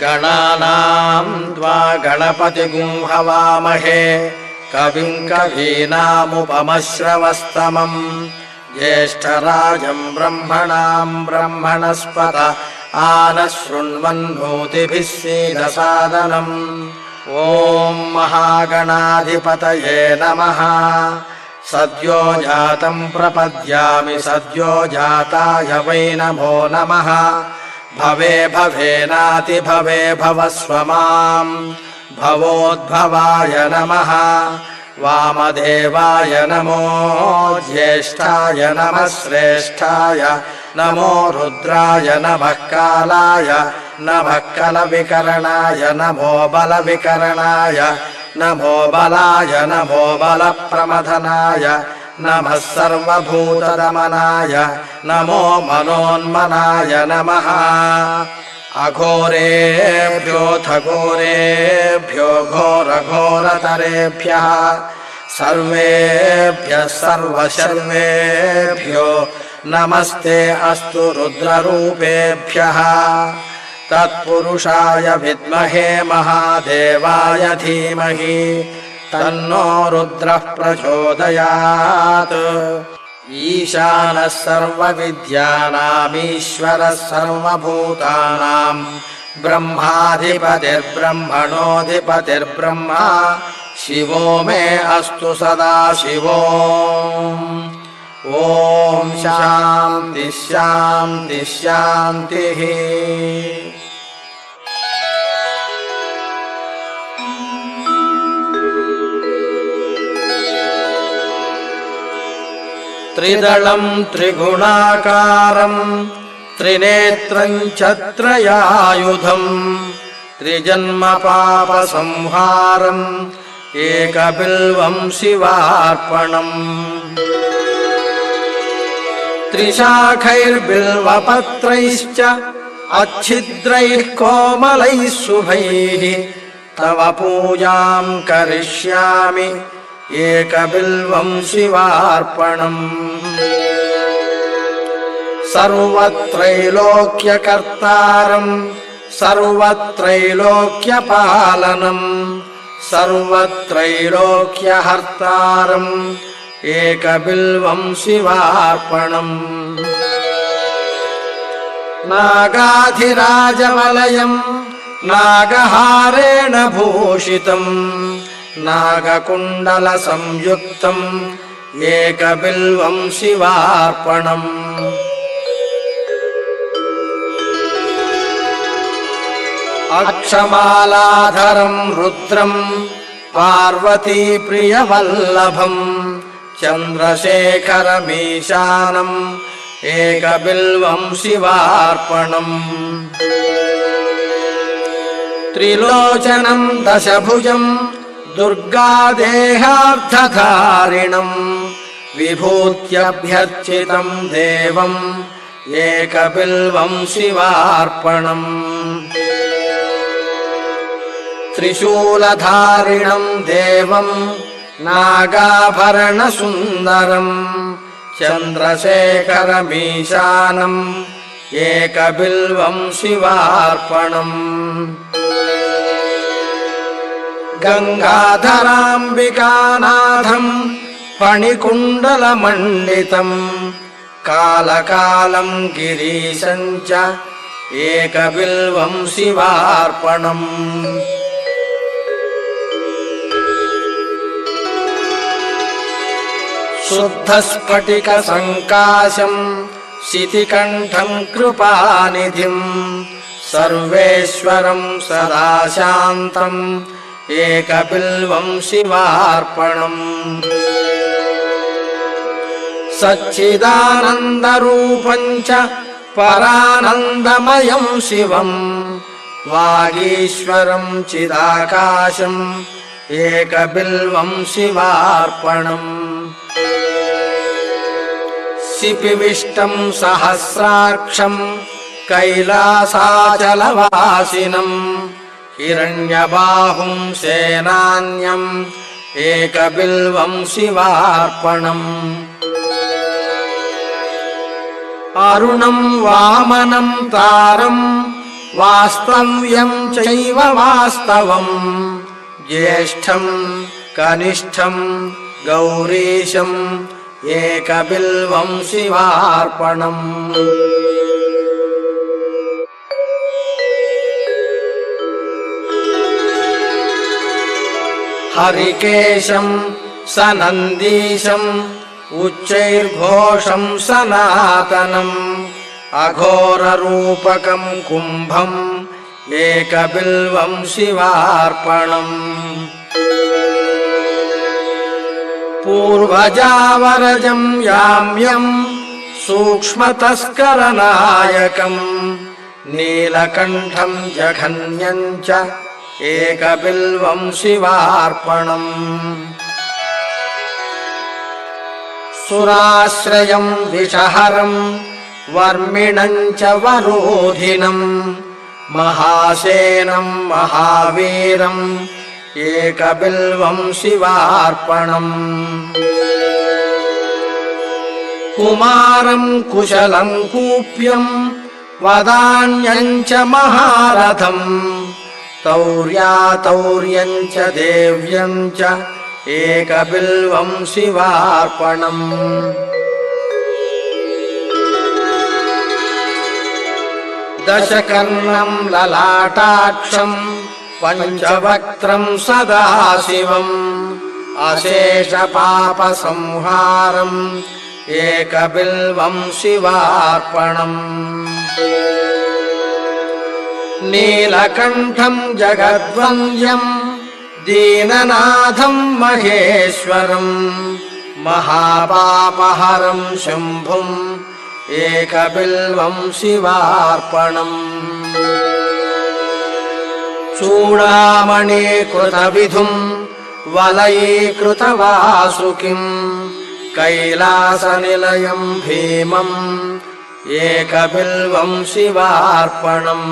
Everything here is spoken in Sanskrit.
गणानां त्वा गणपतिगुं हवामहे कविं कवीनामुपमश्रवस्तमम् ज्येष्ठराजं ब्रह्मणां ब्रह्मणस्पत आनशृण्वन्नोतिभिः सीदसादनम् ॐ महागणाधिपतये नमः। सद्यो जातं प्रपद्यामि सद्यो जाताय वै नमो नमः। भवे भवेनातिभवे भवस्व मां भवोद्भवाय नमः। वामदेवाय नमो ज्येष्ठाय नमः श्रेष्ठाय नमो रुद्राय नमः कालाय नमः कलविकरणाय नमो बलविकरणाय नमो बलाय नमो बलप्रमथनाय नमः सर्वभूतदमनाय नमो मनोन्मनाय नमः। अघोरेभ्योऽथ घोरेभ्यो घोरघोरतरेभ्यः सर्वेभ्यः सर्वशर्वेभ्यो नमस्ते अस्तु रुद्ररूपेभ्यः। तत्पुरुषाय विद्महे महादेवाय धीमहि तन्नो रुद्रः प्रचोदयात्। ईशानः सर्वविद्यानामीश्वरः सर्वभूतानां ब्रह्माधिपतिर्ब्रह्मणोऽधिपतिर्ब्रह्मा शिवो मे अस्तु सदा शिवो। ॐ शान्ति शान्ति शान्तिः। त्रिदलं त्रिगुणाकारं त्रिनेत्रं च त्रयायुधं त्रिजन्म पापसंहारम् एकबिल्वं शिवार्पणम्। त्रिशाखैर्बिल्वपत्रैश्च अच्छिद्रैः कोमलैः शुभैः तव पूजां करिष्यामि एकबिल्वं शिवार्पणम्। सर्वत्रैलोक्यकर्तारं सर्वत्रैलोक्यपालनम् सर्वत्रैलोक्यहर्तारम् एकबिल्वं शिवार्पणम्। नागाधिराजवलयं नागहारेण भूषितम् नागकुण्डलसंयुक्तम् एकबिल्वं शिवार्पणम्। अक्षमालाधरं रुद्रं पार्वतीप्रियवल्लभम् चन्द्रशेखरमीशानम् एकबिल्वं शिवार्पणम्। त्रिलोचनं दशभुजं दुर्गादेहार्धधारिणम् विभूत्यभ्यर्चितं देवम् एकबिल्वं शिवार्पणम्। त्रिशूलधारिणं देवं नागाभरणसुन्दरम् चन्द्रशेखरमीशानम् एकबिल्वं शिवार्पणम्। गंगाधराम्बिकानाथं फणिकुण्डलमण्डितं कालकालं गिरीशं च एकबिल्वं शिवार्पणम्। शुद्धस्फटिकसङ्काशं शितिकण्ठं कृपानिधिं सर्वेश्वरं सदा शान्तम् एकबिल्वं शिवार्पणम्। सच्चिदानन्दरूपं च परानन्दमयं शिवम् वागीश्वरं चिदाकाशम् एकबिल्वं शिवार्पणम्। शिपिविष्टं सहस्राक्षं कैलासाचलवासिनम् हिरण्यबाहुं सेनान्यम् एकबिल्वं शिवार्पणम्। अरुणं वामनं तारं वास्तव्यं चैव वास्तवम् ज्येष्ठं कनिष्ठं गौरीशम् एकबिल्वं शिवार्पणम् हरिकेशं सनन्दीशम् उच्चैर्घोषं सनातनम् अघोररूपकं कुम्भम् एकबिल्वं शिवार्पणम् पूर्वजावरजं याम्यं सूक्ष्मतस्करनायकम् नीलकण्ठं जघन्यं च एकबिल्वं शिवार्पणम् सुराश्रयं विषहरं वर्मिणं च वरोधिनम् महासेनं महावीरम् एकबिल्वं शिवार्पणम् कुमारं कुशलं कूप्यं वदान्यं च महारथम् तौर्यातौर्यं च देव्यं च एकबिल्वं शिवार्पणम् दशकर्णं ललाटाक्षं पञ्चवक्त्रं सदाशिवम् अशेषपापसंहारम् एकबिल्वं शिवार्पणम् नीलकण्ठं जगद्वन्द्यं दीननाथं महेश्वरम् महापापहरं शम्भुम् एकबिल्वं शिवार्पणम् चूडामणीकृतविधुम् वलयीकृतवासुकिम् कैलासनिलयं भीमम् एकबिल्वं शिवार्पणम्।